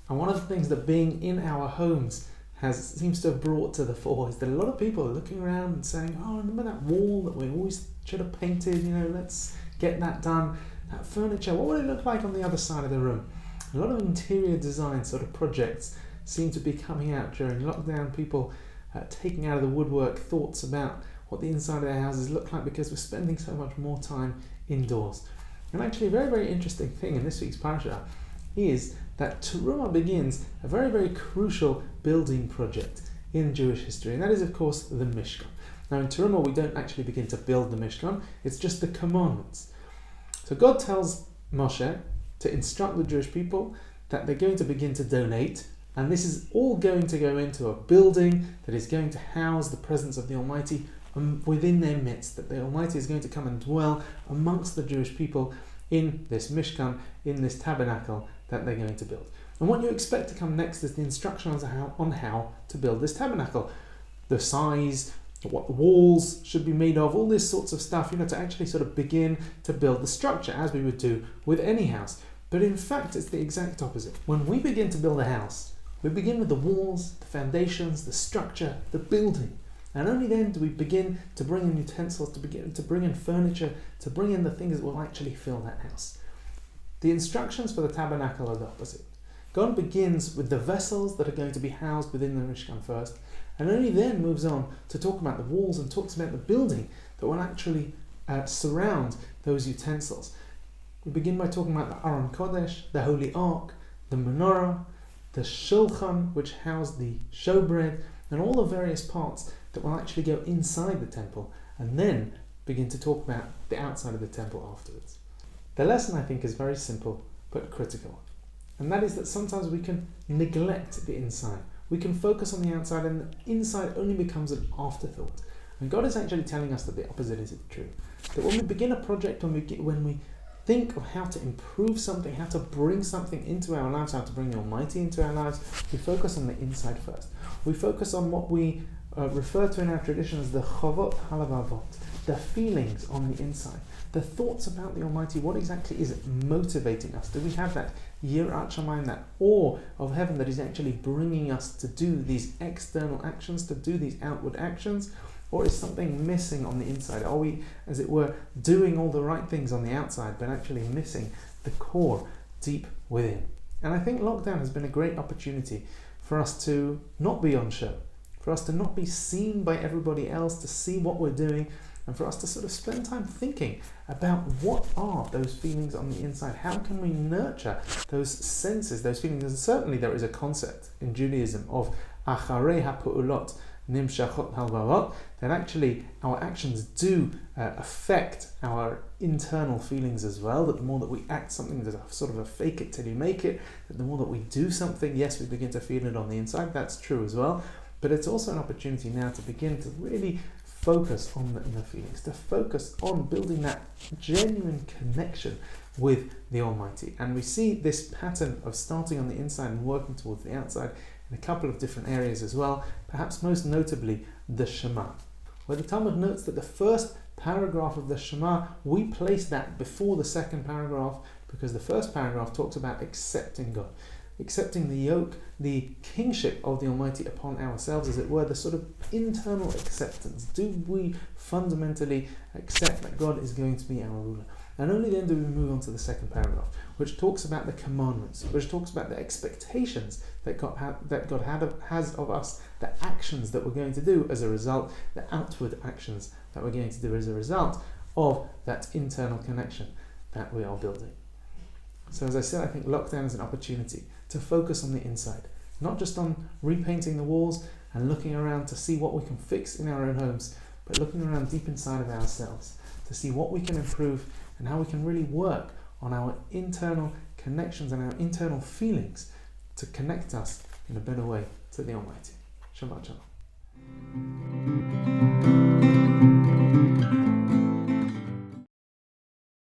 And one of the things that being in our homes seems to have brought to the fore is that a lot of people are looking around and saying, oh, remember that wall that we always should have painted, let's get that done. That furniture, what would it look like on the other side of the room? A lot of interior design sort of projects seem to be coming out during lockdown, people taking out of the woodwork thoughts about what the inside of their houses look like because we're spending so much more time indoors. And actually a very, very interesting thing in this week's parasha is that Terumah begins a very, very crucial building project in Jewish history, and that is, of course, the Mishkan. Now, in Terumah, we don't actually begin to build the Mishkan, it's just the commandments. So God tells Moshe to instruct the Jewish people that they're going to begin to donate, and this is all going to go into a building that is going to house the presence of the Almighty within their midst, that the Almighty is going to come and dwell amongst the Jewish people in this Mishkan, in this tabernacle that they're going to build. And what you expect to come next is the instructions on how to build this tabernacle. The size, what the walls should be made of, all this sorts of stuff, to actually sort of begin to build the structure as we would do with any house. But in fact, it's the exact opposite. When we begin to build a house, we begin with the walls, the foundations, the structure, the building. And only then do we begin to bring in utensils, to begin to bring in furniture, to bring in the things that will actually fill that house. The instructions for the tabernacle are the opposite. God begins with the vessels that are going to be housed within the Mishkan first, and only then moves on to talk about the walls and talks about the building that will actually surround those utensils. We begin by talking about the Aron Kodesh, the Holy Ark, the Menorah, the Shulchan, which housed the showbread, and all the various parts that will actually go inside the temple, and then begin to talk about the outside of the temple afterwards. The lesson, I think, is very simple but critical, and that is that sometimes we can neglect the inside. We can focus on the outside, and the inside only becomes an afterthought. And God is actually telling us that the opposite is true. That when we begin a project, when we think of how to improve something, how to bring something into our lives, how to bring the Almighty into our lives, we focus on the inside first. We focus on what we refer to in our tradition as the chavot halavavot, the feelings on the inside, the thoughts about the Almighty. What exactly is motivating us? Do we have that yirat shamayim, that awe of heaven that is actually bringing us to do these external actions, to do these outward actions? Or is something missing on the inside? Are we, as it were, doing all the right things on the outside, but actually missing the core deep within? And I think lockdown has been a great opportunity for us to not be on show, for us to not be seen by everybody else, to see what we're doing, and for us to sort of spend time thinking about what are those feelings on the inside. How can we nurture those senses, those feelings? And certainly there is a concept in Judaism of acharei ha'pu'ulot nimshachot halvavot, that actually our actions do affect our internal feelings as well, that the more that we act something, there's a sort of a fake it till you make it, that the more that we do something, yes, we begin to feel it on the inside. That's true as well, but it's also an opportunity now to begin to really focus on the feelings, to focus on building that genuine connection with the Almighty. And we see this pattern of starting on the inside and working towards the outside in a couple of different areas as well, perhaps most notably the Shema, where the Talmud notes that the first paragraph of the Shema, we place that before the second paragraph because the first paragraph talks about accepting God, accepting the yoke, the kingship of the Almighty upon ourselves, as it were, the sort of internal acceptance. Do we fundamentally accept that God is going to be our ruler? And only then do we move on to the second paragraph, which talks about the commandments, which talks about the expectations that God has of us, the actions that we're going to do as a result, the outward actions that we're going to do as a result of that internal connection that we are building. So as I said, I think lockdown is an opportunity to focus on the inside, not just on repainting the walls and looking around to see what we can fix in our own homes, but looking around deep inside of ourselves to see what we can improve and how we can really work on our internal connections and our internal feelings to connect us in a better way to the Almighty. Shabbat Shalom.